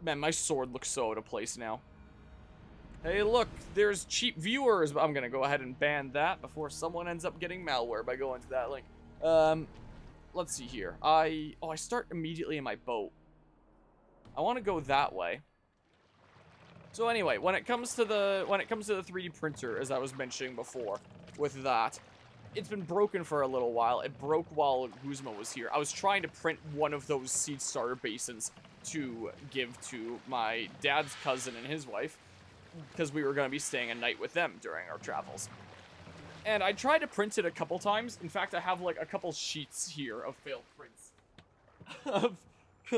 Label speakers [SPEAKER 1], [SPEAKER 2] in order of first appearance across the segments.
[SPEAKER 1] Man, my sword looks so out of place now. Hey, look, there's cheap viewers, but I'm gonna go ahead and ban that before someone ends up getting malware by going to that link. Let's see here. I start immediately in my boat. I want to go that way. So anyway, when it comes to the 3D printer, as I was mentioning before, with that, it's been broken for a little while. It broke while Guzma was here. I was trying to print one of those seed starter basins to give to my dad's cousin and his wife, because we were going to be staying a night with them during our travels. And I tried to print it a couple times. In fact, I have like a couple sheets here of failed prints of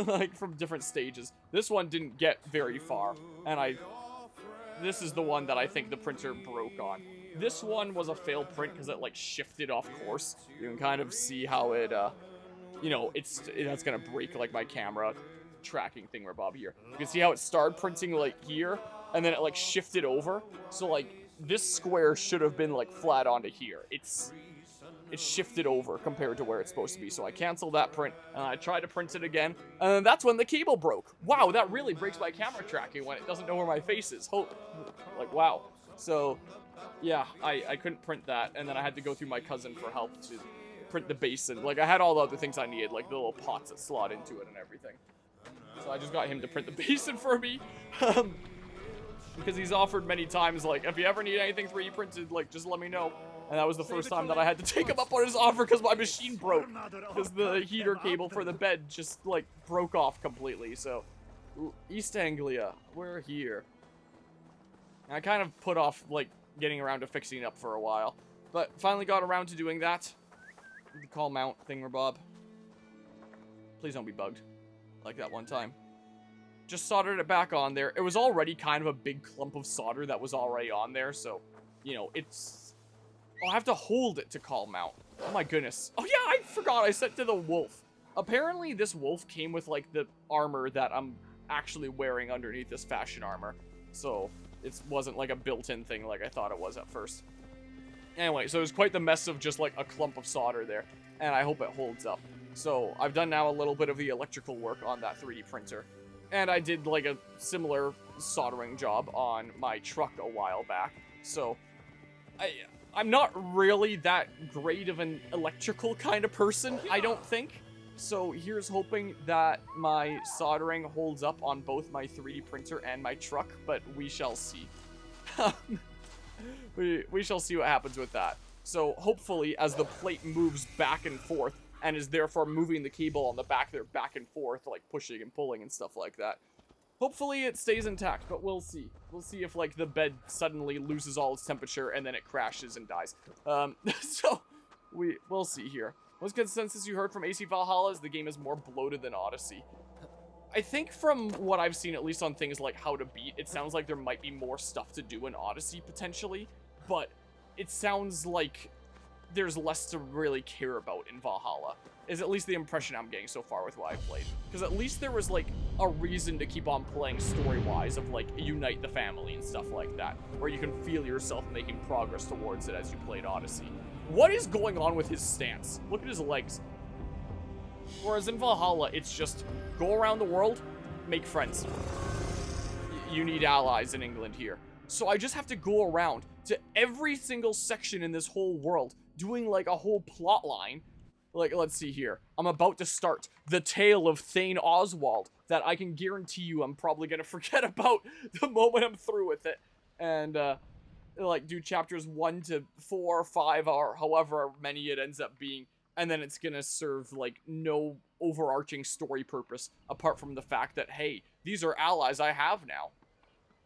[SPEAKER 1] like from different stages. This one didn't get very far, and this is the one that I think the printer broke on. This one was a failed print because it like shifted off course. You can kind of see how it you know, that's gonna break like my camera tracking thingamabob here. You can see how it started printing like here, and then it like shifted over. So like this square should have been like flat onto here. It's shifted over compared to where it's supposed to be. So I canceled that print, and I tried to print it again, and then that's when the cable broke. Wow, that really breaks my camera tracking when it doesn't know where my face is. Like, wow. So, yeah, I couldn't print that, and then I had to go through my cousin for help to print the basin. Like, I had all the other things I needed, like the little pots that slot into it and everything. So I just got him to print the basin for me. Because he's offered many times, like, if you ever need anything 3D printed, like, just let me know. And that was the first time that I had to take him up on his offer because my machine broke. Because the heater cable for the bed just, like, broke off completely. So, East Anglia, we're here. And I kind of put off, like, getting around to fixing it up for a while. But finally got around to doing that. The call mount thingamabob. Please don't be bugged. Like that one time. Just soldered it back on there. It was already kind of a big clump of solder that was already on there, so, you know, it's... I'll have to hold it to call mount. Oh my goodness. Oh yeah, I forgot I sent to the wolf. Apparently this wolf came with, like, the armor that I'm actually wearing underneath this fashion armor. So, it wasn't, like, a built-in thing like I thought it was at first. Anyway, so it was quite the mess of just, like, a clump of solder there, and I hope it holds up. So, I've done now a little bit of the electrical work on that 3D printer. And I did, like, a similar soldering job on my truck a while back. So, I'm not really that great of an electrical kind of person, I don't think. So, here's hoping that my soldering holds up on both my 3D printer and my truck, but we shall see. we shall see what happens with that. So, hopefully, as the plate moves back and forth, and is therefore moving the cable on the back there back and forth, like pushing and pulling and stuff like that. Hopefully it stays intact, but we'll see. We'll see if, like, the bed suddenly loses all its temperature and then it crashes and dies. So, we'll see here. What's consensus you heard from AC Valhalla is the game is more bloated than Odyssey. I think from what I've seen, at least on things like How to Beat, it sounds like there might be more stuff to do in Odyssey, potentially. But it sounds like there's less to really care about in Valhalla, is at least the impression I'm getting so far with what I've played. Because at least there was, like, a reason to keep on playing story-wise of, like, unite the family and stuff like that, where you can feel yourself making progress towards it as you played Odyssey. What is going on with his stance? Look at his legs. Whereas in Valhalla, it's just go around the world, make friends. You need allies in England here. So I just have to go around to every single section in this whole world, doing, like, a whole plot line. Like, let's see here. I'm about to start the tale of Thane Oswald that I can guarantee you I'm probably going to forget about the moment I'm through with it. And, like, do chapters 1 to 4 or 5 or however many it ends up being. And then it's going to serve, like, no overarching story purpose apart from the fact that, hey, these are allies I have now.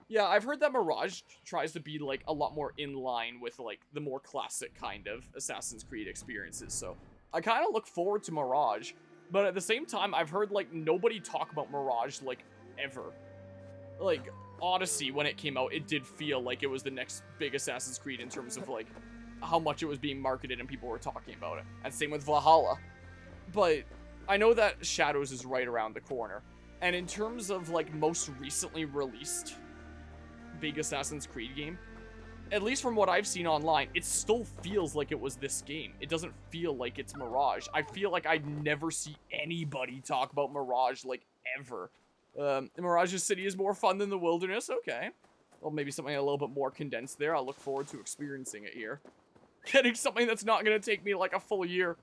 [SPEAKER 1] Yeah, I've heard that Mirage tries to be, like, a lot more in line with, like, the more classic kind of Assassin's Creed experiences, so I kind of look forward to Mirage, but at the same time, I've heard, like, nobody talk about Mirage, like, ever. Like, Odyssey, when it came out, it did feel like it was the next big Assassin's Creed in terms of, like, how much it was being marketed and people were talking about it, and same with Valhalla. But I know that Shadows is right around the corner, and in terms of, like, most recently released big Assassin's Creed game, at least from what I've seen online, it still feels like it was this game. It doesn't feel like it's Mirage. I feel like I never see anybody talk about Mirage, like, ever. Mirage's City is more fun than the Wilderness. Okay. Well, maybe something a little bit more condensed there. I'll look forward to experiencing it here. Getting something that's not going to take me like a full year.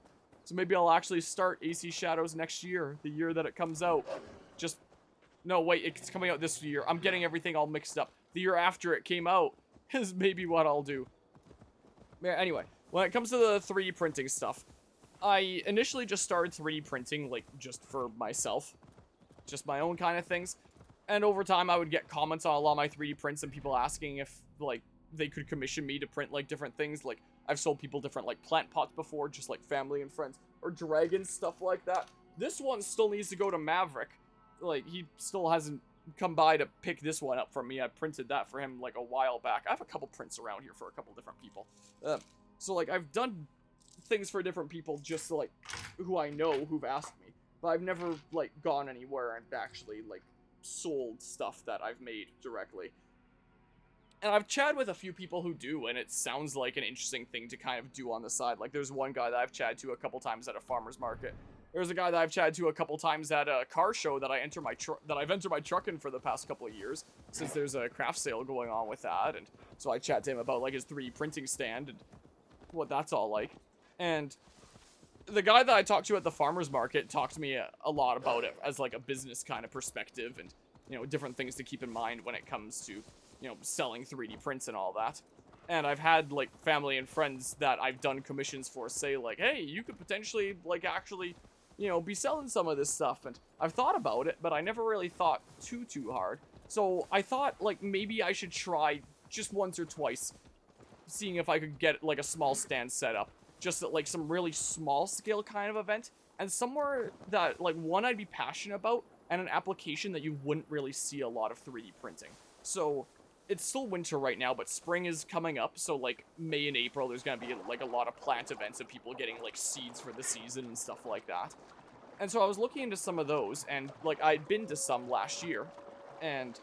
[SPEAKER 1] So maybe I'll actually start AC Shadows next year, the year that it comes out. No, wait, it's coming out this year. I'm getting everything all mixed up. The year after it came out is maybe what I'll do. Yeah, anyway, when it comes to the 3D printing stuff, I initially just started 3D printing, like, just for myself. Just my own kind of things. And over time, I would get comments on a lot of my 3D prints and people asking if, like, they could commission me to print, like, different things. Like, I've sold people different, like, plant pots before, just, like, family and friends. Or dragons, stuff like that. This one still needs to go to Maverick. Like, he still hasn't come by to pick this one up from me. I printed that for him, like, a while back. I have a couple prints around here for a couple different people. So, like, I've done things for different people just, like, who I know who've asked me. But I've never, like, gone anywhere and actually, like, sold stuff that I've made directly. And I've chatted with a few people who do, and it sounds like an interesting thing to kind of do on the side. Like, there's one guy that I've chatted to a couple times at a farmer's market. There's a guy that I've chatted to a couple times at a car show that I've entered my truck in for the past couple of years, since there's a craft sale going on with that. And so I chat to him about, like, his 3D printing stand and what that's all like. And the guy that I talked to at the farmer's market talked to me a lot about it as, like, a business kind of perspective and, you know, different things to keep in mind when it comes to, you know, selling 3D prints and all that. And I've had, like, family and friends that I've done commissions for say, like, hey, you could potentially, like, actually, you know, be selling some of this stuff. And I've thought about it, but I never really thought too hard. So I thought, like, maybe I should try just once or twice seeing if I could get, like, a small stand set up. Just at, like, some really small scale kind of event. And somewhere that, like, one, I'd be passionate about, and an application that you wouldn't really see a lot of 3D printing. So it's still winter right now, but spring is coming up. So, like, May and April, there's going to be, like, a lot of plant events of people getting, like, seeds for the season and stuff like that. And so I was looking into some of those, and, like, I'd been to some last year. And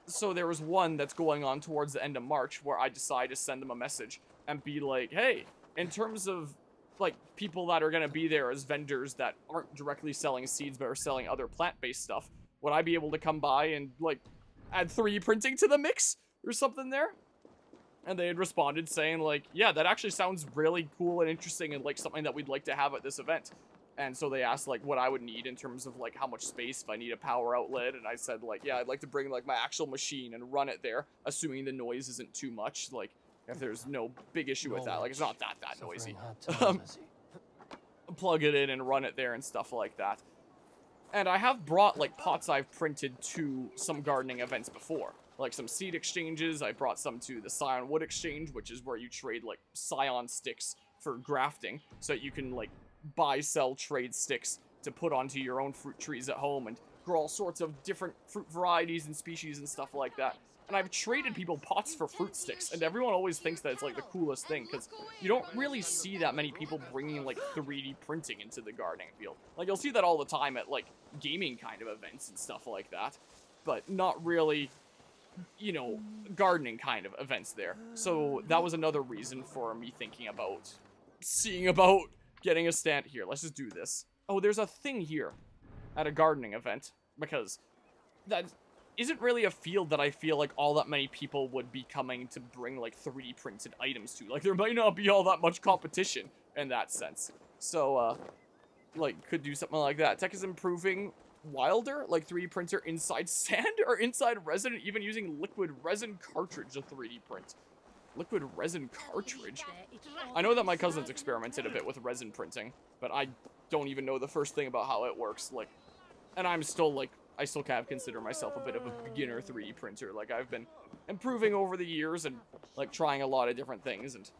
[SPEAKER 1] so there was one that's going on towards the end of March where I decided to send them a message and be like, hey, in terms of, like, people that are going to be there as vendors that aren't directly selling seeds but are selling other plant-based stuff, would I be able to come by and, like, add 3D printing to the mix or something there? And they had responded saying, like, yeah, that actually sounds really cool and interesting and, like, something that we'd like to have at this event. And so they asked, like, what I would need in terms of, like, how much space, if I need a power outlet. And I said, like, yeah, I'd like to bring, like, my actual machine and run it there, assuming the noise isn't too much. Like, if there's no big issue with that. Like, it's not that noisy. Plug it in and run it there and stuff like that. And I have brought, like, pots I've printed to some gardening events before. Like, some seed exchanges. I brought some to the Scion Wood Exchange, which is where you trade, like, Scion sticks for grafting. So that you can, like, buy, sell, trade sticks to put onto your own fruit trees at home and grow all sorts of different fruit varieties and species and stuff like that. And I've traded people pots for fruit sticks, and everyone always thinks that it's, like, the coolest thing, because you don't really see that many people bringing, like, 3D printing into the gardening field. Like, you'll see that all the time at, like, gaming kind of events and stuff like that, but not really, you know, gardening kind of events there. So that was another reason for me thinking about seeing about getting a stand here. Let's just do this. Oh, there's a thing here at a gardening event, because that isn't really a field that I feel like all that many people would be coming to bring, like, 3D printed items to. Like, there might not be all that much competition in that sense. So, like, could do something like that. Tech is improving wilder, like 3D printer inside sand or inside resin, even using liquid resin cartridge to 3D print. Liquid resin cartridge? I know that my cousins experimented a bit with resin printing, but I don't even know the first thing about how it works. Like, and I'm still, like, I still kind of consider myself a bit of a beginner 3D printer. Like, I've been improving over the years and, like, trying a lot of different things, and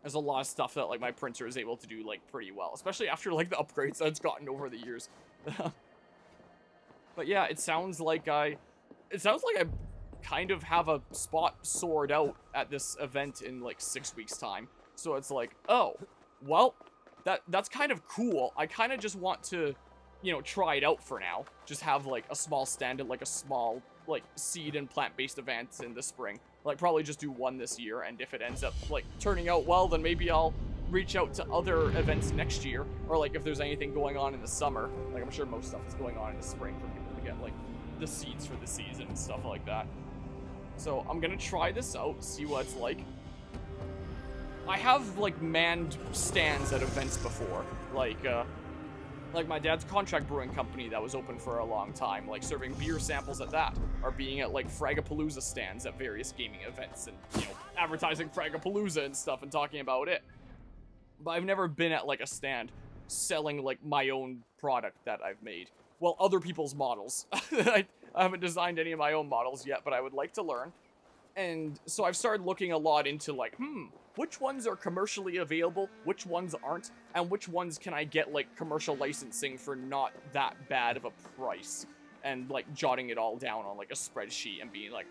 [SPEAKER 1] there's a lot of stuff that, like, my printer is able to do, like, pretty well, especially after, like, the upgrades that it's gotten over the years. But yeah, it sounds like I kind of have a spot sorted out at this event in, like, 6 weeks time. So it's like, oh, well, that's kind of cool. I kind of just want to, you know, try it out for now. Just have, like, a small stand at, like, a small, like, seed and plant-based event in the spring. Like, probably just do one this year, and if it ends up, like, turning out well, then maybe I'll reach out to other events next year. Or, like, if there's anything going on in the summer. Like, I'm sure most stuff is going on in the spring for people to get, like, the seeds for the season and stuff like that. So I'm gonna try this out, see what it's like. I have, like, manned stands at events before. Like my dad's contract brewing company that was open for a long time, like serving beer samples at that, or being at like Fragapalooza stands at various gaming events and, you know, advertising Fragapalooza and stuff and talking about it. But I've never been at like a stand selling like my own product that I've made. Well, other people's models. I haven't designed any of my own models yet, but I would like to learn. And so I've started looking a lot into like, which ones are commercially available, which ones aren't, and which ones can I get like commercial licensing for not that bad of a price, and like jotting it all down on like a spreadsheet and being like,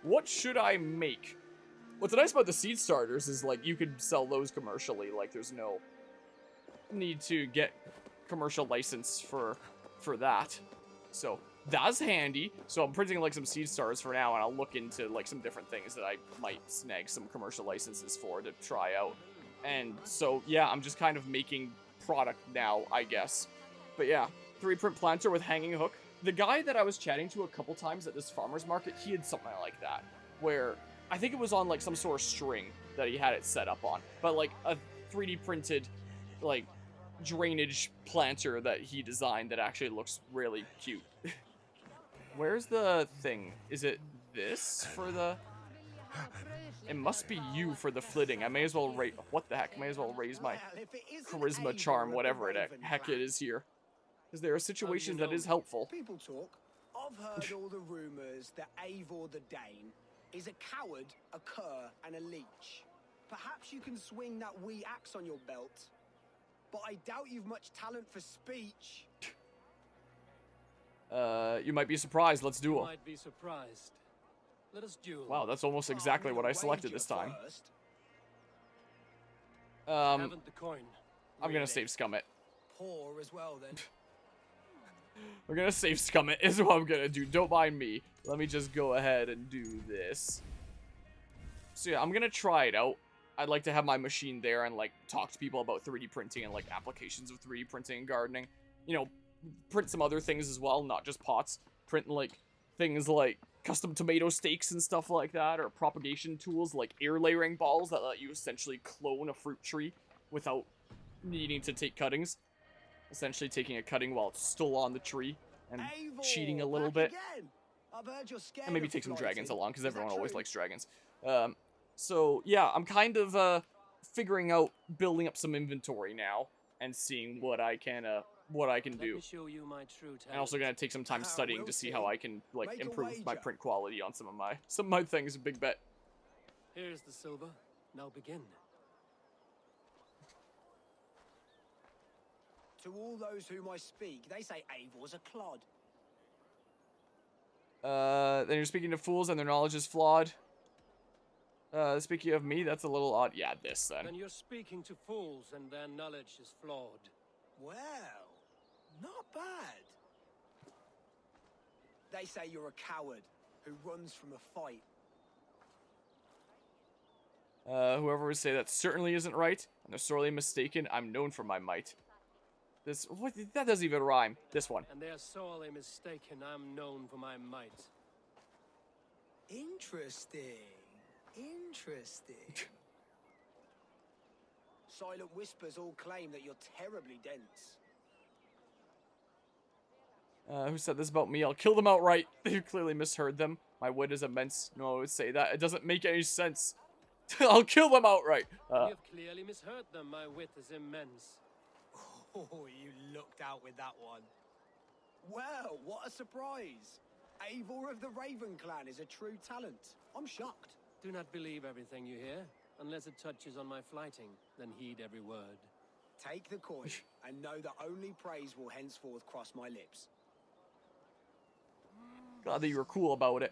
[SPEAKER 1] what should I make? What's nice about the seed starters is like you could sell those commercially, like there's no need to get commercial license for that. So that's handy. So I'm printing like some seed stars for now, and I'll look into like some different things that I might snag some commercial licenses for to try out. And so yeah, I'm just kind of making product now, I guess. But yeah, 3D print planter with hanging hook. The guy that I was chatting to a couple times at this farmer's market, he had something like that, where I think it was on like some sort of string that he had it set up on, but like a 3D printed like drainage planter that he designed that actually looks really cute. Where's the thing? Is it this for the... It must be you for the flitting. I may as well raise... What the heck? I may as well raise my charisma charm, whatever it heck it is here. Because there are situations that is helpful.
[SPEAKER 2] People talk. I've heard all the rumors that Eivor the Dane is a coward, a cur, and a leech. Perhaps you can swing that wee axe on your belt, but I doubt you've much talent for speech.
[SPEAKER 1] You might be surprised. Let's duel.
[SPEAKER 3] Might be surprised. Let us duel.
[SPEAKER 1] Wow, that's almost exactly what I selected this time.
[SPEAKER 3] Haven't the coin.
[SPEAKER 1] I'm gonna save scum it.
[SPEAKER 2] Poor as well, then.
[SPEAKER 1] We're gonna save scum it is what I'm gonna do. Don't mind me. Let me just go ahead and do this. So yeah, I'm gonna try it out. I'd like to have my machine there and like talk to people about 3D printing and like applications of 3D printing and gardening. You know, print some other things as well, not just pots. Print like things like custom tomato stakes and stuff like that, or propagation tools like air layering balls that let you essentially clone a fruit tree without needing to take cuttings. Essentially taking a cutting while it's still on the tree and
[SPEAKER 2] Eivor,
[SPEAKER 1] cheating a little bit.
[SPEAKER 2] I've heard you're scared
[SPEAKER 1] And maybe
[SPEAKER 2] of
[SPEAKER 1] take some
[SPEAKER 2] flighting.
[SPEAKER 1] dragons along, because
[SPEAKER 2] Is
[SPEAKER 1] everyone
[SPEAKER 2] that
[SPEAKER 1] always
[SPEAKER 2] true?
[SPEAKER 1] likes dragons. So yeah, I'm kind of figuring out building up some inventory now and seeing what I can do.
[SPEAKER 3] Let me show you my true talent.
[SPEAKER 1] And also gonna take some time studying
[SPEAKER 2] we'll
[SPEAKER 1] to see
[SPEAKER 2] see.
[SPEAKER 1] how I can like
[SPEAKER 2] Make a
[SPEAKER 1] improve my
[SPEAKER 2] wager.
[SPEAKER 1] print quality on some of my things. Big bet.
[SPEAKER 3] Here's the silver. Now begin.
[SPEAKER 2] To all those whom I speak, they say Eivor's a clod.
[SPEAKER 1] Then you're speaking to fools and their knowledge is flawed. Speaking of me, that's a little odd. Yeah, this then.
[SPEAKER 3] Then you're speaking to fools and their knowledge is flawed.
[SPEAKER 2] Well, not bad. They say you're a coward who runs from a fight.
[SPEAKER 1] Whoever would say that certainly isn't right, and they're sorely mistaken. I'm known for my might. What? That doesn't even rhyme. This one.
[SPEAKER 3] And they're sorely mistaken. I'm known for my might.
[SPEAKER 2] Interesting. Silent whispers all claim that you're terribly dense.
[SPEAKER 1] Who said this about me? I'll kill them outright. You clearly misheard them. My wit is immense. No one would say that. It doesn't make any sense. I'll kill them outright.
[SPEAKER 3] You have clearly misheard them. My wit is immense.
[SPEAKER 2] Oh, you looked out with that one. Well, what a surprise. Eivor of the Raven clan is a true talent. I'm shocked.
[SPEAKER 3] Do not believe everything you hear. Unless it touches on my flighting, then heed every word.
[SPEAKER 2] Take the coin and know that only praise will henceforth cross my lips.
[SPEAKER 1] Glad that you were cool about it.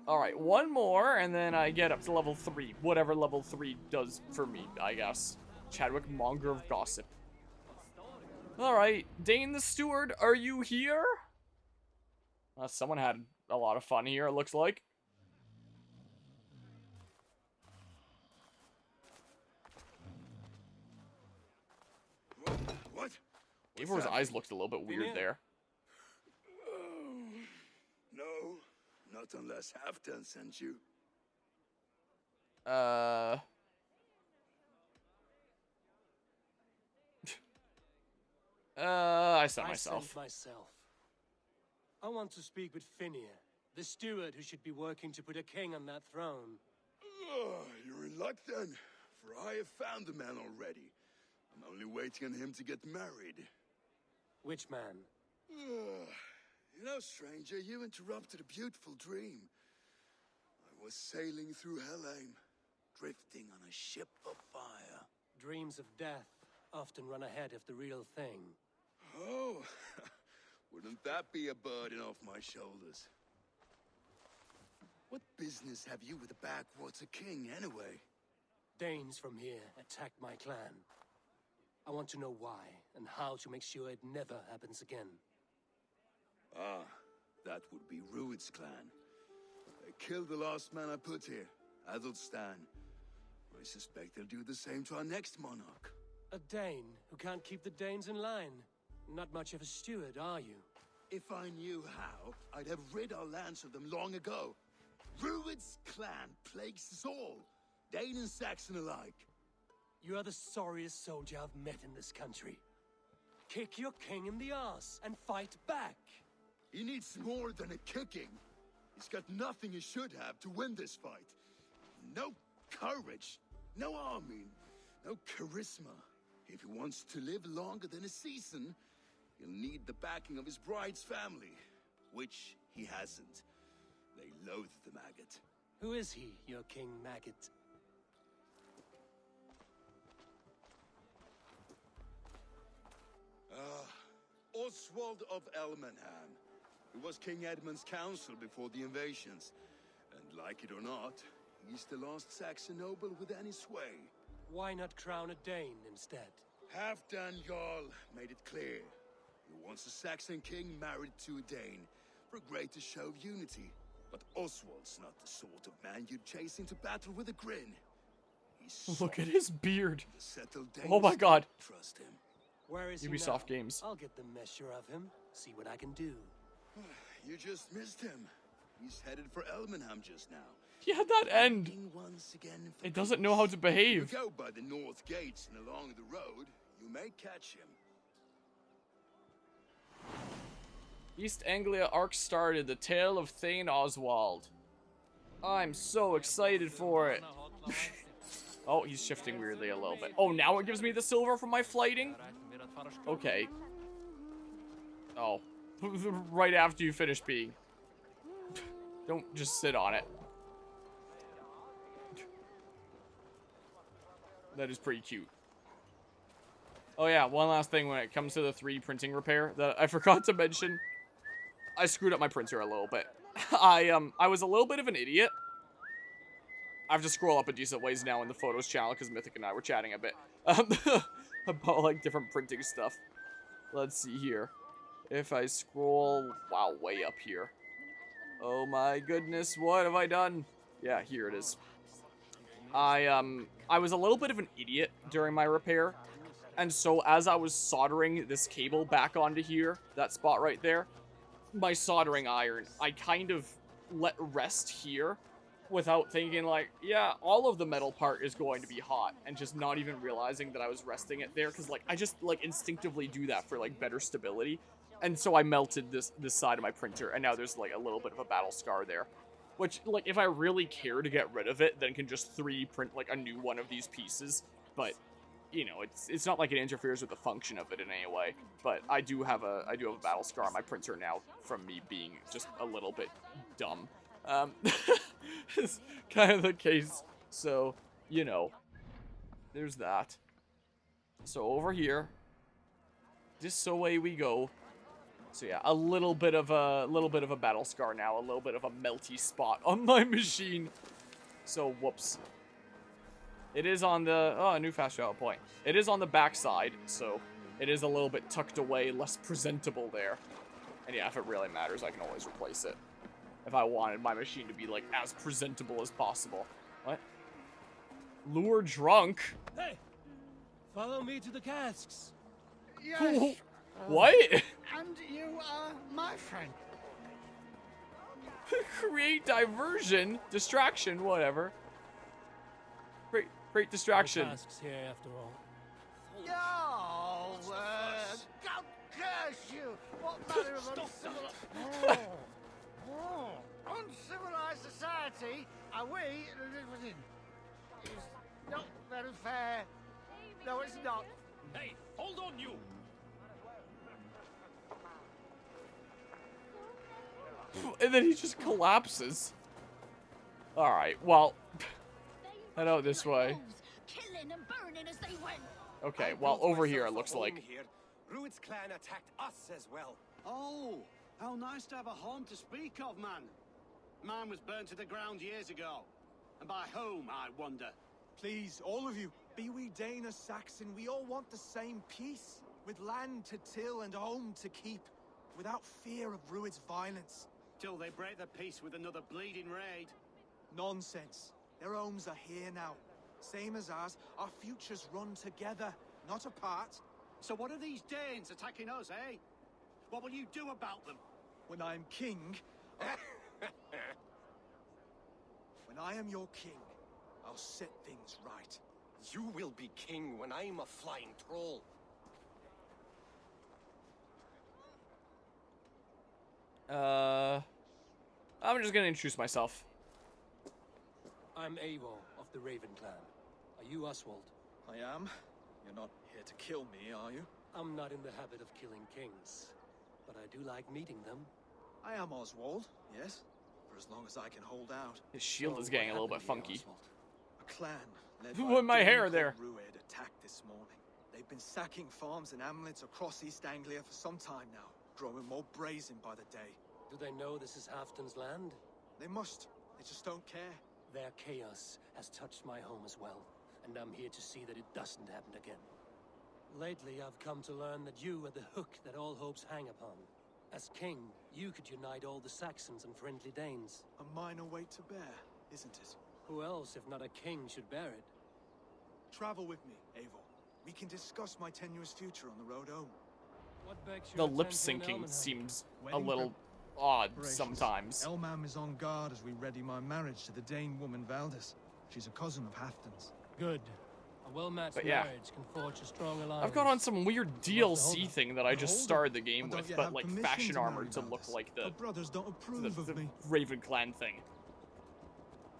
[SPEAKER 1] Alright, one more, and then I get up to level 3. Whatever level 3 does for me, I guess. Chadwick, Monger of Gossip. Alright, Dane the Steward, are you here? Someone had a lot of fun here, it looks like.
[SPEAKER 4] What?
[SPEAKER 1] Eivor's eyes looked a little bit weird there.
[SPEAKER 4] Not unless Halfdan sent you.
[SPEAKER 1] I sent
[SPEAKER 3] I
[SPEAKER 1] myself.
[SPEAKER 3] sent myself. I want to speak with Finir, the steward who should be working to put a king on that throne.
[SPEAKER 4] You're in luck then, for I have found the man already. I'm only waiting on him to get married.
[SPEAKER 3] Which man?
[SPEAKER 4] You know, stranger, you interrupted a beautiful dream. I was sailing through Helheim, drifting on a ship of fire.
[SPEAKER 3] Dreams of death often run ahead of the real thing.
[SPEAKER 4] Oh, wouldn't that be a burden off my shoulders? What business have you with the backwater king, anyway?
[SPEAKER 3] Danes from here attacked my clan. I want to know why, and how to make sure it never happens again.
[SPEAKER 4] Ah, that would be Druids' clan. They killed the last man I put here, Adelstan. I suspect they'll do the same to our next monarch.
[SPEAKER 3] A Dane who can't keep the Danes in line. Not much of a steward, are you?
[SPEAKER 4] If I knew how, I'd have rid our lands of them long ago. Druids' clan plagues us all, Dane and Saxon alike.
[SPEAKER 3] You are the sorriest soldier I've met in this country. Kick your king in the arse and fight back.
[SPEAKER 4] He needs more than a kicking. He's got nothing he should have to win this fight. No courage, no army, no charisma. If he wants to live longer than a season, he'll need the backing of his bride's family, which he hasn't. They loathe the maggot.
[SPEAKER 3] Who is he, your King Maggot?
[SPEAKER 4] Oswald of Elmenham. He was King Edmund's counsel before the invasions. And like it or not, he's the last Saxon noble with any sway.
[SPEAKER 3] Why not crown a Dane instead?
[SPEAKER 4] Halfdan Jarl made it clear. He wants a Saxon king married to a Dane for a greater show of unity. But Oswald's not the sort of man you'd chase into battle with a grin. He's
[SPEAKER 1] Look at his beard.
[SPEAKER 4] the settled Danes
[SPEAKER 1] Oh my god.
[SPEAKER 4] trust him.
[SPEAKER 3] Where is he
[SPEAKER 1] Ubisoft
[SPEAKER 3] now?
[SPEAKER 1] games.
[SPEAKER 3] I'll get the measure of him, see what I can do.
[SPEAKER 4] You just missed him. He's headed for Elmenham just now.
[SPEAKER 1] He had that end.
[SPEAKER 4] Looking once again for
[SPEAKER 1] It doesn't know how to
[SPEAKER 4] peace.
[SPEAKER 1] behave.
[SPEAKER 4] You go by the north gates and along the road, you may catch him.
[SPEAKER 1] East Anglia arc started, the tale of Thane Oswald. I'm so excited for it. Oh, he's shifting weirdly a little bit. Oh, now it gives me the silver from my flighting? Okay. Oh. Right after you finish being. Don't just sit on it. That is pretty cute. Oh yeah, one last thing when it comes to the 3D printing repair that I forgot to mention. I screwed up my printer a little bit. I was a little bit of an idiot. I have to scroll up a decent ways now in the photos channel because Mythic and I were chatting a bit about like different printing stuff. Let's see here. If I scroll, wow, way up here. Oh my goodness, what have I done? Yeah, here it is. I was a little bit of an idiot during my repair. And so as I was soldering this cable back onto here, that spot right there, my soldering iron, I kind of let rest here without thinking like, yeah, all of the metal part is going to be hot, and just not even realizing that I was resting it there, because like I just like instinctively do that for like better stability. And so I melted this side of my printer, and now there's like a little bit of a battle scar there. Which, like, if I really care to get rid of it, then can just 3D print like a new one of these pieces. But, you know, it's not like it interferes with the function of it in any way. But I do have a battle scar on my printer now from me being just a little bit dumb. It's kind of the case. So, you know, there's that. So over here, just away we go. So yeah, a little bit of a battle scar now, a little bit of a melty spot on my machine. So whoops. It is on the a new fast travel point. It is on the back side, so it is a little bit tucked away, less presentable there. And yeah, if it really matters, I can always replace it. If I wanted my machine to be like as presentable as possible. What? Lure drunk?
[SPEAKER 3] Hey! Follow me to the casks.
[SPEAKER 1] What?
[SPEAKER 5] And you are my friend.
[SPEAKER 1] Create diversion, distraction, whatever. Create distraction.
[SPEAKER 3] No tasks here after all.
[SPEAKER 5] No, God curse you! What manner of uncivilized... uncivilized society are we living in? It's not very fair. No, it's not.
[SPEAKER 6] Hey, hold on, you!
[SPEAKER 1] And then he just collapses. Alright, well, head out this way.
[SPEAKER 7] Killing and burning as they went.
[SPEAKER 1] Okay, well, over here it looks like.
[SPEAKER 8] Druids clan attacked us as well.
[SPEAKER 9] Oh, how nice to have a home to speak of, man. Mine was burned to the ground years ago. And by whom, I wonder?
[SPEAKER 10] Please, all of you, be we Dane or Saxon, we all want the same peace. With land to till and home to keep. Without fear of Druids' violence.
[SPEAKER 9] Till they break the peace with another bleeding raid.
[SPEAKER 10] Nonsense. Their homes are here now. Same as ours, our futures run together, not apart.
[SPEAKER 9] So what are these Danes attacking us, eh? What will you do about them?
[SPEAKER 10] When I am king... when I am your king, I'll set things right.
[SPEAKER 8] You will be king when I'm a flying troll.
[SPEAKER 1] I'm just gonna introduce myself.
[SPEAKER 3] I'm Eivor of the Raven Clan. Are you Oswald?
[SPEAKER 10] I am. You're not here to kill me, are you?
[SPEAKER 3] I'm not in the habit of killing kings, but I do like meeting them.
[SPEAKER 10] I am Oswald, yes. For as long as I can hold out.
[SPEAKER 1] His shield
[SPEAKER 3] So
[SPEAKER 1] is getting a
[SPEAKER 3] what
[SPEAKER 1] little bit
[SPEAKER 3] happened to you,
[SPEAKER 1] funky.
[SPEAKER 3] Oswald?
[SPEAKER 10] A clan led
[SPEAKER 1] Who
[SPEAKER 10] by
[SPEAKER 1] put my
[SPEAKER 10] a Dane
[SPEAKER 1] hair
[SPEAKER 10] called
[SPEAKER 1] there?
[SPEAKER 10] Druid attacked this morning. They've been sacking farms and hamlets across East Anglia for some time now, growing more brazen by the day.
[SPEAKER 3] Do they know this is Halfton's land?
[SPEAKER 10] They must. They just don't care.
[SPEAKER 3] Their chaos has touched my home as well, and I'm here to see that it doesn't happen again. Lately, I've come to learn that you are the hook that all hopes hang upon. As king, you could unite all the Saxons and friendly Danes.
[SPEAKER 10] A minor weight to bear, isn't it?
[SPEAKER 3] Who else, if not a king, should bear it?
[SPEAKER 10] Travel with me, Eivor. We can discuss my tenuous future on the road home.
[SPEAKER 3] What begs
[SPEAKER 1] The
[SPEAKER 3] your
[SPEAKER 1] lip
[SPEAKER 3] attention,
[SPEAKER 1] syncing
[SPEAKER 3] Elmenham?
[SPEAKER 1] seems a
[SPEAKER 10] Wedding
[SPEAKER 1] little odd sometimes.
[SPEAKER 10] Elmam is on guard as we ready my marriage to the Dane woman Valdis. She's a cousin of Halfton's.
[SPEAKER 3] Good. A well-matched
[SPEAKER 1] But yeah.
[SPEAKER 3] marriage can forge a strong alliance.
[SPEAKER 1] I've got on some weird DLC thing that I just
[SPEAKER 10] Hold
[SPEAKER 1] started the
[SPEAKER 10] on.
[SPEAKER 1] game
[SPEAKER 10] I don't
[SPEAKER 1] with,
[SPEAKER 10] yet
[SPEAKER 1] but
[SPEAKER 10] have
[SPEAKER 1] like
[SPEAKER 10] permission
[SPEAKER 1] fashion
[SPEAKER 10] to
[SPEAKER 1] armor
[SPEAKER 10] marry
[SPEAKER 1] to look
[SPEAKER 10] Valdis.
[SPEAKER 1] like
[SPEAKER 10] Her brothers don't approve
[SPEAKER 1] the
[SPEAKER 10] of me.
[SPEAKER 1] Raven Clan thing.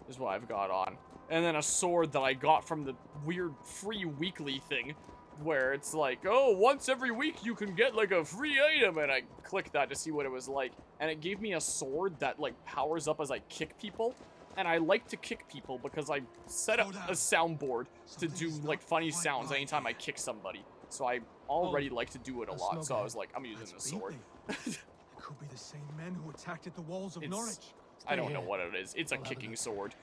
[SPEAKER 1] Is what I've got on. And then a sword that I got from the weird free weekly thing, where it's like, oh, once every week you can get like a free item, and I clicked that to see what it was like, and it gave me a sword that like powers up as I kick people, and I like to kick people because I set up a soundboard to do like funny sounds anytime I kick somebody, so I already like to do it a lot, so I was like, I'm using this sword.
[SPEAKER 10] It could be the same men who attacked at the walls of
[SPEAKER 1] It's-
[SPEAKER 10] Norwich.
[SPEAKER 1] I don't know
[SPEAKER 3] here.
[SPEAKER 1] what it is. It's a
[SPEAKER 3] I'll have a
[SPEAKER 1] kicking
[SPEAKER 3] look.
[SPEAKER 1] sword.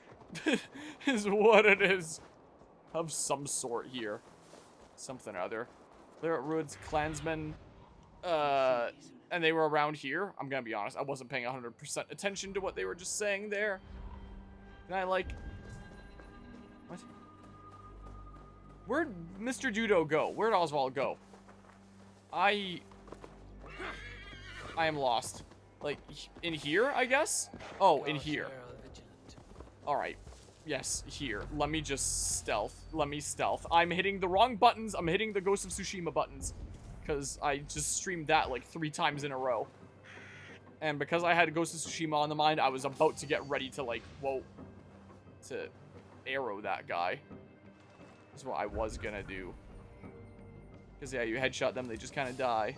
[SPEAKER 1] Is what it is. Of some sort here. Something or other. They're at Druids clansmen. And they were around here. I'm gonna be honest. I wasn't paying 100% attention to what they were just saying there. And I like... What? Where'd Mr. Judo go? Where'd Oswald go? I am lost. Like, in here, I guess? Oh, in
[SPEAKER 3] Gods
[SPEAKER 1] here.
[SPEAKER 3] are vigilant.
[SPEAKER 1] Alright. Yes, here. Let me just stealth. Let me stealth. I'm hitting the wrong buttons. I'm hitting the Ghost of Tsushima buttons. Because I just streamed that like 3 times in a row. And because I had Ghost of Tsushima on the mind, I was about to get ready to like, whoa. To arrow that guy. That's what I was gonna do. Because yeah, you headshot them, they just kind of die.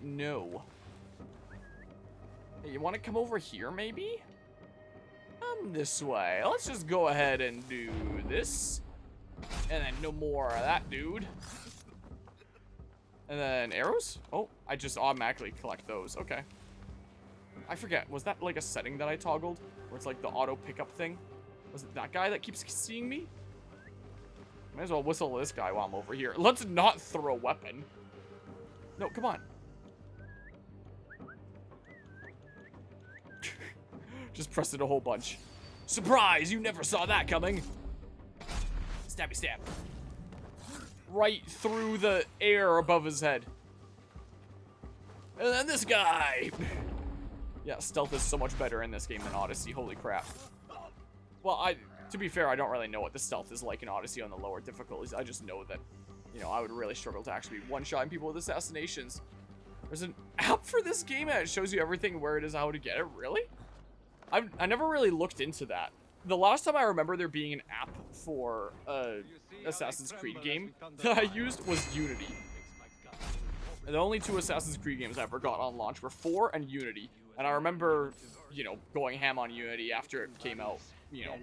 [SPEAKER 1] No. Hey, you want to come over here, maybe? This way. Let's just go ahead and do this. And then no more of that, dude. And then arrows? Oh, I just automatically collect those. Okay. I forget. Was that like a setting that I toggled? Where it's like the auto pickup thing? Was it that guy that keeps seeing me? Might as well whistle this guy while I'm over here. Let's not throw a weapon. No, come on. Just pressed it a whole bunch. Surprise! You never saw that coming. Stabby stab. Right through the air above his head. And then this guy. Yeah, stealth is so much better in this game than Odyssey. Holy crap. Well, to be fair, I don't really know what the stealth is like in Odyssey on the lower difficulties. I just know that, you know, I would really struggle to actually one-shot people with assassinations. There's an app for this game and it shows you everything, where it is, how to get it. Really? I never really looked into that. The last time I remember there being an app for Assassin's Creed game that I used was Unity. And the only 2 Assassin's Creed games I ever got on launch were 4 and Unity. And I remember, you know, going ham on Unity after it came out, you know,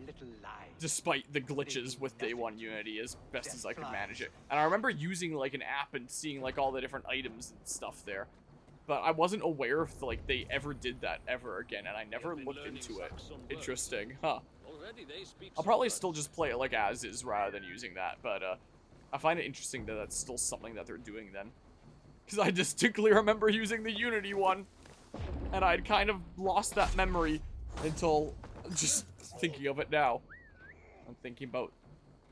[SPEAKER 1] despite the glitches with day 1 Unity as best as I could manage it. And I remember using, like, an app and seeing, like, all the different items and stuff there. But I wasn't aware if, like, they ever did that ever again, and I never looked into it. Interesting, huh? I'll probably still just play it like as is rather than using that, but I find it interesting that that's still something that they're doing then. Because I distinctly remember using the Unity one, and I'd kind of lost that memory until just thinking of it now. I'm thinking about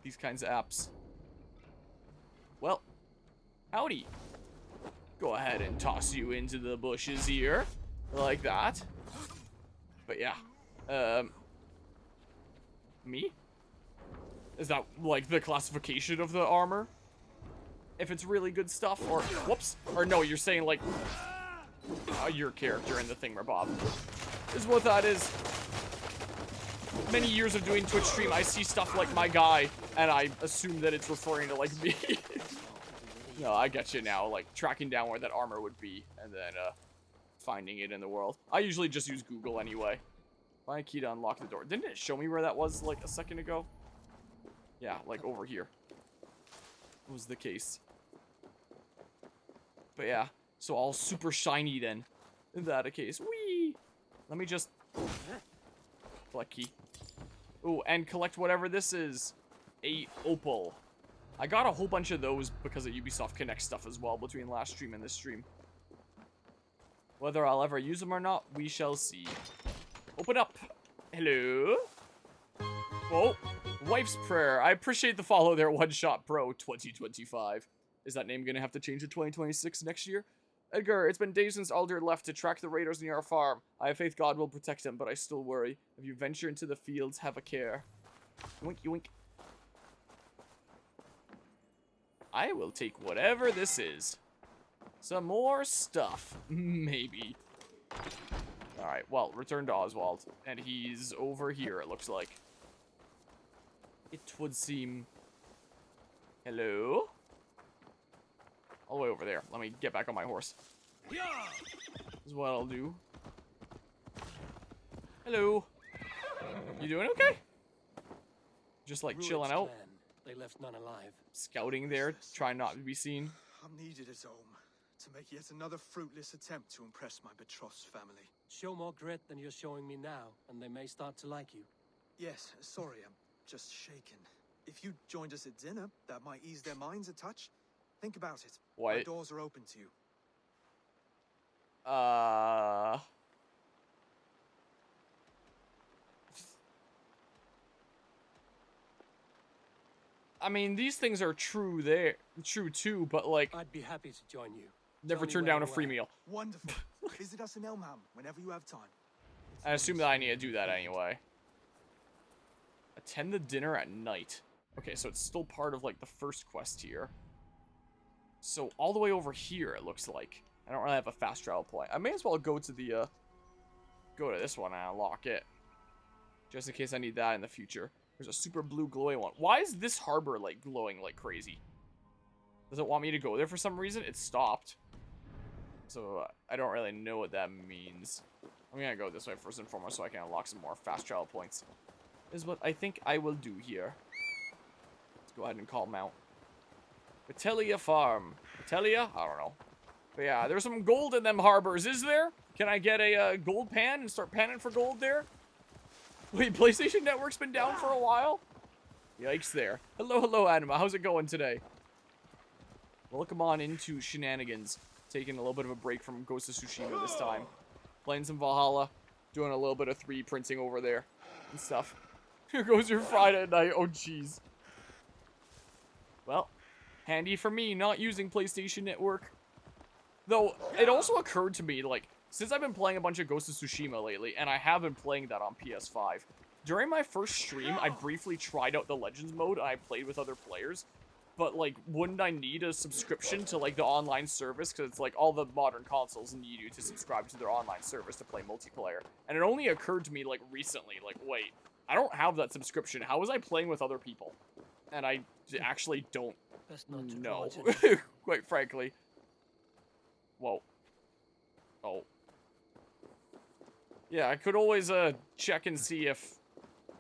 [SPEAKER 1] these kinds of apps. Well, howdy. Go ahead and toss you into the bushes here, like that. But yeah, me? Is that, like, the classification of the armor? If it's really good stuff, or, whoops, or no, you're saying, like, your character in the thingamabob. Is what that is. Many years of doing Twitch stream, I see stuff like my guy, and I assume that it's referring to, like, me. No, I get you now, like, tracking down where that armor would be, and then, finding it in the world. I usually just use Google anyway. Find a key to unlock the door. Didn't it show me where that was, like, a second ago? Yeah, like, over here. Was the case. But yeah, so all super shiny then. In that a case. Whee! Let me just... collect key. Ooh, and collect whatever this is. A opal. I got a whole bunch of those because of Ubisoft Connect stuff as well between last stream and this stream. Whether I'll ever use them or not, we shall see. Open up. Hello? Whoa. Wife's Prayer. I appreciate the follow there, One Shot Pro 2025. Is that name gonna have to change to 2026 next year? Edgar, it's been days since Alder left to track the raiders near our farm. I have faith God will protect him, but I still worry. If you venture into the fields, have a care. Yoink, yoink. I will take whatever this is. Some more stuff. Maybe. Alright, well, return to Oswald. And he's over here, it looks like. It would seem... Hello? All the way over there. Let me get back on my horse. This is what I'll do. Hello. You doing okay? Just like chilling out?
[SPEAKER 3] They left none alive.
[SPEAKER 1] Scouting there, trying not to be seen.
[SPEAKER 10] I'm needed at home to make yet another fruitless attempt to impress my betrothed's family.
[SPEAKER 3] Show more grit than you're showing me now, and they may start to like you.
[SPEAKER 10] Yes, sorry, I'm just shaken. If you joined us at dinner, that might ease their minds a touch. Think about it.
[SPEAKER 1] What?
[SPEAKER 10] My doors are open to you.
[SPEAKER 1] I mean, these things are true too, but like...
[SPEAKER 3] I'd be happy to join you.
[SPEAKER 1] Never turn down a free meal.
[SPEAKER 10] Wonderful. Visit us in Elmham whenever you have time.
[SPEAKER 1] I assume that I need to do that anyway. Attend the dinner at night. Okay, so it's still part of, like, the first quest here. So, all the way over here, it looks like. I don't really have a fast travel point. I may as well go to the, go to this one and unlock it. Just in case I need that in the future. There's a super blue glowing one. Why is this harbor, like, glowing like crazy? Does it want me to go there for some reason? It stopped. So, I don't really know what that means. I'm gonna go this way first and foremost so I can unlock some more fast travel points. Is what I think I will do here. Let's go ahead and call Mount. Vitelia Farm. Vitelia? I don't know. But yeah, there's some gold in them harbors, is there? Can I get a gold pan and start panning for gold there? Wait, PlayStation Network's been down for a while? Yikes there. Hello, hello, Anima. How's it going today? Welcome on into Shenanigans. Taking a little bit of a break from Ghost of Tsushima this time. Playing some Valhalla. Doing a little bit of 3D printing over there. And stuff. Here goes your Friday night. Oh, jeez. Well, handy for me not using PlayStation Network. Though, it also occurred to me, like, since I've been playing a bunch of Ghost of Tsushima lately, and I have been playing that on PS5, during my first stream, I briefly tried out the Legends mode, and I played with other players. But, like, wouldn't I need a subscription to, like, the online service? Because it's, like, all the modern consoles need you to subscribe to their online service to play multiplayer. And it only occurred to me, like, recently, like, wait, I don't have that subscription. How was I playing with other people? And I actually don't know, quite frankly. Whoa. Oh. Yeah, I could always, check and see if,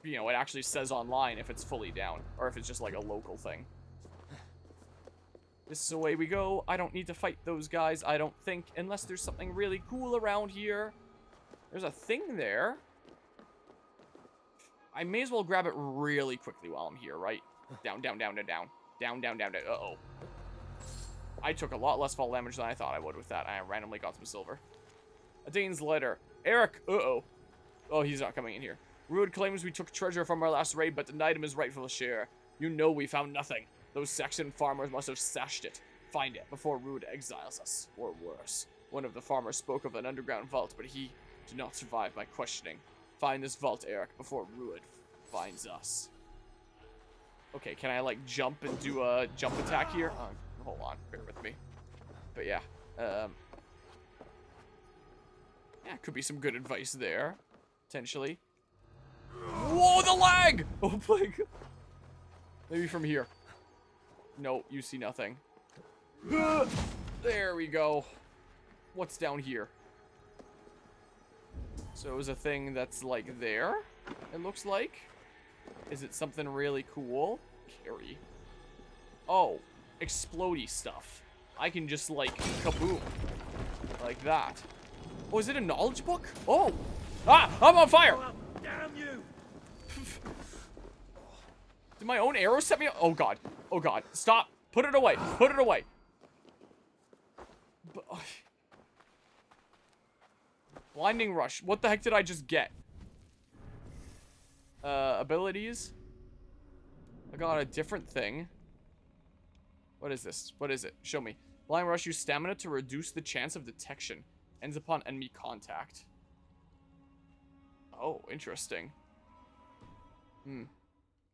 [SPEAKER 1] you know, it actually says online if it's fully down. Or if it's just, like, a local thing. This is the way we go. I don't need to fight those guys, I don't think, unless there's something really cool around here. There's a thing there. I may as well grab it really quickly while I'm here, right? Down, down, down, down, down. Down, down, down, down. Uh-oh. I took a lot less fall damage than I thought I would with that. I randomly got some silver. A Dane's letter. Eric! Uh-oh. Oh, he's not coming in here. Rude claims we took treasure from our last raid, but denied him his rightful share. You know we found nothing. Those Saxon farmers must have stashed it. Find it before Rude exiles us, or worse. One of the farmers spoke of an underground vault, but he did not survive my questioning. Find this vault, Eric, before Rude finds us. Okay, can I, like, jump and do a jump attack here? Hold on, bear with me. But yeah, yeah, could be some good advice there, potentially. Whoa, the lag! Oh my god. Maybe from here. No, you see nothing. There we go. What's down here? So it was a thing that's like there, it looks like. Is it something really cool? Carry. Oh, explodey stuff. I can just like kaboom. Like that. Oh, is it a knowledge book? Oh! Ah! I'm on fire!
[SPEAKER 6] Oh, damn you!
[SPEAKER 1] Did my own arrow set me up? Oh god. Oh god. Stop. Put it away. Put it away. Blinding rush. What the heck did I just get? Abilities. I got a different thing. What is this? What is it? Show me. Blind rush, use stamina to reduce the chance of detection. Ends upon enemy contact. Oh, interesting.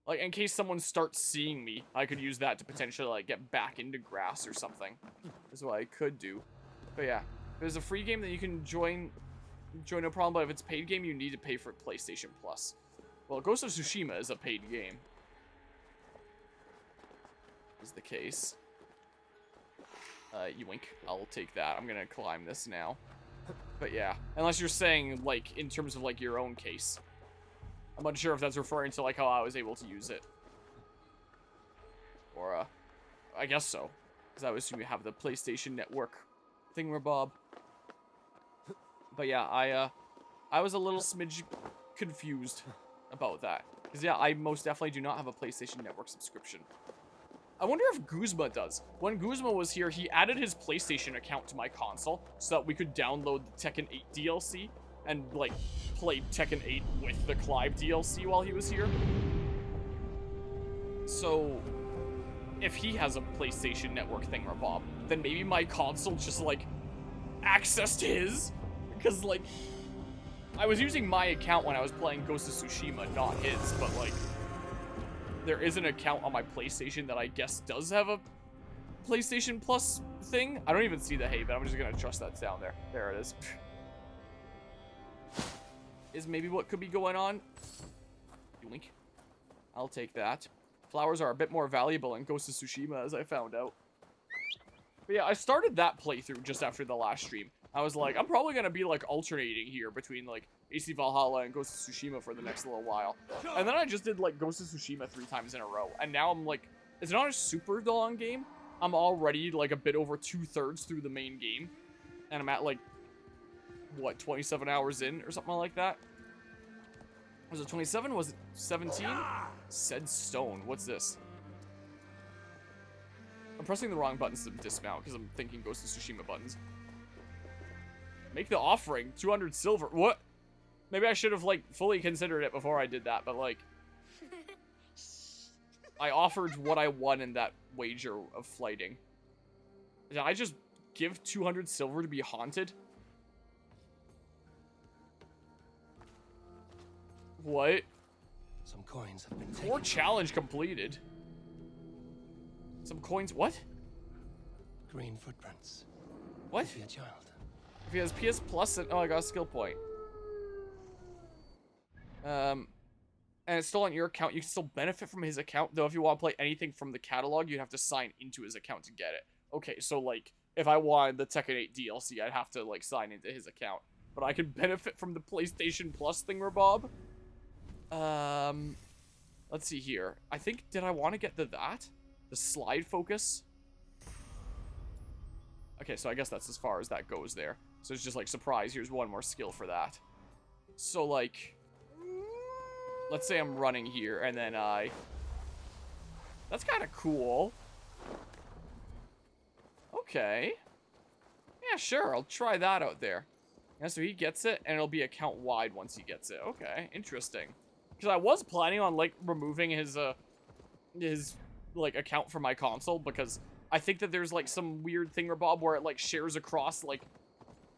[SPEAKER 1] Like, in case someone starts seeing me, I could use that to potentially, like, get back into grass or something. Is what I could do. But yeah, if there's a free game that you can join no problem, but if it's a paid game, you need to pay for PlayStation Plus. Well, Ghost of Tsushima is a paid game. Is the case. Yoink. I'll take that. I'm gonna climb this now. But yeah, unless you're saying, like, in terms of, like, your own case. I'm unsure if that's referring to, like, how I was able to use it. Or, I guess so. Because I would assume you have the PlayStation Network thingamabob. But yeah, I was a little smidge confused about that. Because yeah, I most definitely do not have a PlayStation Network subscription. I wonder if Guzma does. When Guzma was here, he added his PlayStation account to my console so that we could download the Tekken 8 DLC and, like, play Tekken 8 with the Clive DLC while he was here. So, if he has a PlayStation Network thingamabob, then maybe my console just, like, accessed his? Because, like, I was using my account when I was playing Ghost of Tsushima, not his, but, like, there is an account on my PlayStation that I guess does have a PlayStation Plus thing. I don't even see the hay, but I'm just gonna trust that's down there. There it is. Is maybe what could be going on. Yoink. I'll take that. Flowers are a bit more valuable in Ghost of Tsushima, as I found out. But yeah, I started that playthrough just after the last stream. I was like, I'm probably gonna be, like, alternating here between, like, AC Valhalla and Ghost of Tsushima for the next little while. And then I just did, like, Ghost of Tsushima 3 times in a row. And now I'm, like, it's not a super long game. I'm already, like, a bit over 2/3 through the main game. And I'm at, like, what, 27 hours in or something like that? Was it 27? Was it 17? Said stone. What's this? I'm pressing the wrong buttons to dismount because I'm thinking Ghost of Tsushima buttons. Make the offering. 200 silver. What? Maybe I should have, like, fully considered it before I did that, but, like, I offered what I won in that wager of flighting. Did I just give 200 silver to be haunted? What?
[SPEAKER 3] Some coins have been taken.
[SPEAKER 1] 4 challenge completed. Some coins. What?
[SPEAKER 3] Green footprints.
[SPEAKER 1] What?
[SPEAKER 3] Be a child.
[SPEAKER 1] If he has PS Plus, and oh, I got a skill point. And it's still on your account. You can still benefit from his account, though. If you want to play anything from the catalog, you'd have to sign into his account to get it. Okay, so like, if I wanted the Tekken 8 DLC, I'd have to like sign into his account. But I can benefit from the PlayStation Plus thingamabob. Let's see here. I think, did I want to get the slide focus? Okay, so I guess that's as far as that goes there. So it's just like, surprise, here's one more skill for that. So like, let's say I'm running here, and then that's kind of cool. Okay. Yeah, sure, I'll try that out there. Yeah, so he gets it, and it'll be account-wide once he gets it. Okay, interesting. Because I was planning on, like, removing his like, account from my console, because I think that there's, like, some weird thingamabob where it, like, shares across, like,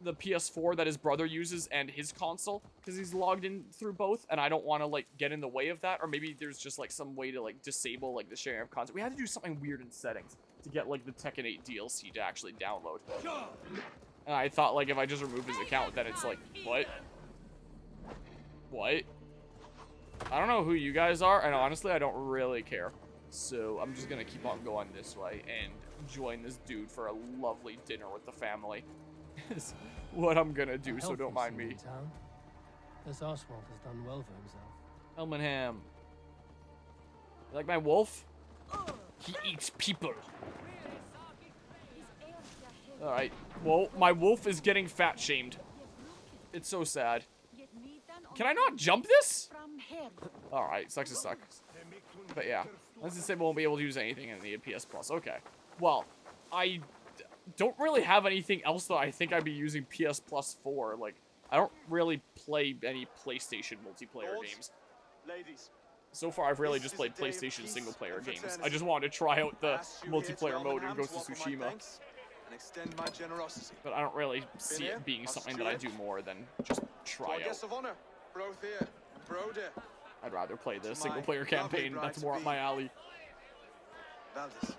[SPEAKER 1] the PS4 that his brother uses and his console, because he's logged in through both, and I don't want to, like, get in the way of that, or maybe there's just, like, some way to, like, disable, like, the sharing of content. We had to do something weird in settings to get, like, the Tekken 8 DLC to actually download. And I thought, like, if I just remove his account, then it's like, what? What? I don't know who you guys are, and honestly, I don't really care. So, I'm just gonna keep on going this way and join this dude for a lovely dinner with the family. Is what I'm gonna do, so don't mind me.
[SPEAKER 3] This Oswald has done well for himself.
[SPEAKER 1] Elmenham. You like my wolf? He eats people. Alright. Well, my wolf is getting fat shamed. It's so sad. Can I not jump this? Alright, sucks to suck. But yeah. Let's just say we won't be able to use anything in the PS Plus. Okay. Well, I don't really have anything else that I think I'd be using PS Plus for. Like, I don't really play any PlayStation multiplayer games.
[SPEAKER 10] Ladies.
[SPEAKER 1] So far, I've really just played PlayStation single-player games. I just wanted to try out the multiplayer mode in Ghost of Tsushima.
[SPEAKER 10] And extend my generosity.
[SPEAKER 1] But I don't really see it being something that I do more than just try out.
[SPEAKER 10] Guest of honor, bro here, bro there.
[SPEAKER 1] I'd rather play the single-player campaign. That's more up my alley.
[SPEAKER 10] Valdez.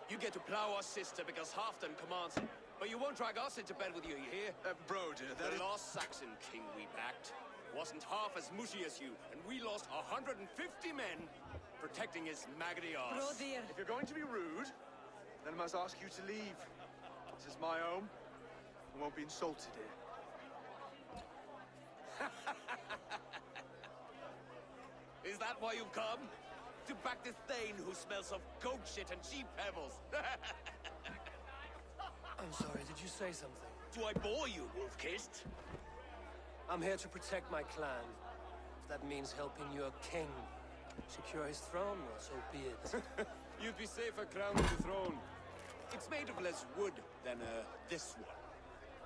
[SPEAKER 8] You get to plow our sister because Halfdan commands it. But you won't drag us into bed with you, you hear?
[SPEAKER 4] Bro, dear,
[SPEAKER 8] The lost Saxon king we backed wasn't half as mushy as you, and we lost 150 men protecting his maggoty arse.
[SPEAKER 10] If you're going to be rude, then I must ask you to leave. This is my home. I won't be insulted here.
[SPEAKER 8] Is that why you've come? To back this Thane who smells of goat shit and cheap pebbles?
[SPEAKER 3] I'm sorry, did you say something?
[SPEAKER 8] Do I bore you, wolf-kissed?
[SPEAKER 3] I'm here to protect my clan. If that means helping your king secure his throne, well, so be it.
[SPEAKER 8] You'd be safer crowned the throne. It's made of less wood than, this one.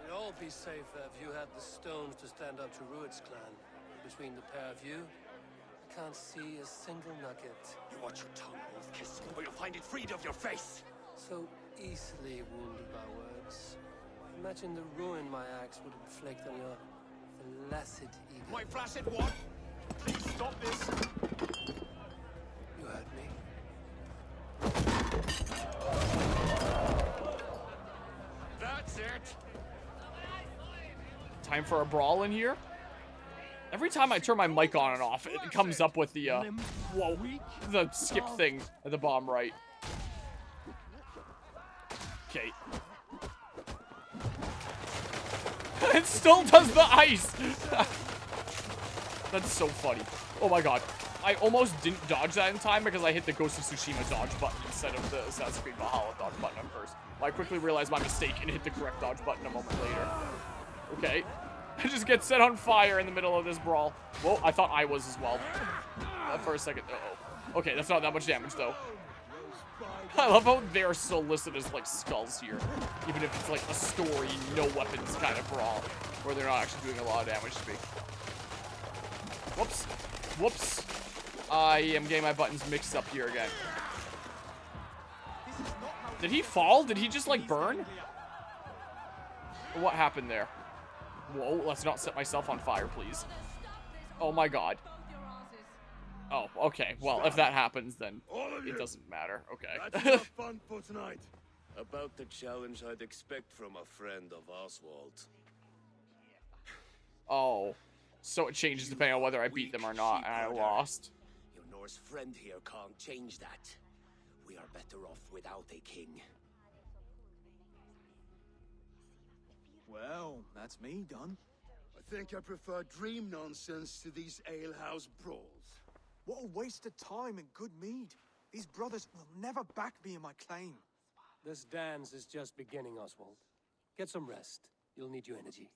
[SPEAKER 3] We'd all be safer if you had the stones to stand up to Druids' clan. Between the pair of you, I can't see a single nugget.
[SPEAKER 8] You watch your tongue, wolf-kissed, or you'll find it freed of your face.
[SPEAKER 3] So easily wounded by words. Imagine the ruin my axe would inflict on your flaccid ego.
[SPEAKER 8] My flaccid what?
[SPEAKER 10] Please stop this.
[SPEAKER 3] You heard me.
[SPEAKER 8] That's it.
[SPEAKER 1] Time for a brawl in here. Every time I turn my mic on and off, it comes up with the, whoa, the skip thing at the bottom right. Okay. It still does the ice! That's so funny. Oh my god. I almost didn't dodge that in time because I hit the Ghost of Tsushima dodge button instead of the Assassin's Creed Valhalla dodge button at first. I quickly realized my mistake and hit the correct dodge button a moment later. Okay. I just get set on fire in the middle of this brawl. Well, I thought I was as well. For a second. Uh-oh. Okay, that's not that much damage, though. I love how they're still listed as, like, skulls here. Even if it's, like, a story, no weapons kind of brawl. Where they're not actually doing a lot of damage to me. Whoops. Whoops. I am getting my buttons mixed up here again. Did he fall? Did he just, like, burn? Or what happened there? Whoa, let's not set myself on fire, please. Oh my god. Oh, okay. Well, if that happens, then it doesn't matter.
[SPEAKER 4] That's
[SPEAKER 1] Okay.
[SPEAKER 4] enough fun for tonight.
[SPEAKER 8] About the challenge I'd expect from a friend of Oswald.
[SPEAKER 1] Oh. So it changes depending on whether I beat them or not, and I lost.
[SPEAKER 8] Your Norse friend here can't change that. We are better off without a king.
[SPEAKER 10] Well, that's me done.
[SPEAKER 4] I think I prefer dream nonsense to these alehouse brawls.
[SPEAKER 10] What a waste of time and good mead. These brothers will never back me in my claim.
[SPEAKER 3] This dance is just beginning, Oswald. Get some rest. You'll need your energy.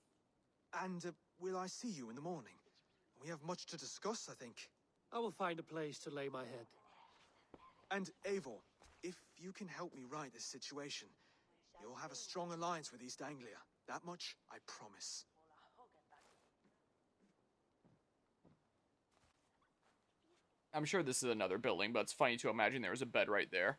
[SPEAKER 10] And will I see you in the morning? We have much to discuss, I think.
[SPEAKER 3] I will find a place to lay my head.
[SPEAKER 10] And Eivor, if you can help me right this situation, you'll have a strong alliance with East Anglia. That much, I promise.
[SPEAKER 1] I'm sure this is another building, but it's funny to imagine there was a bed right there.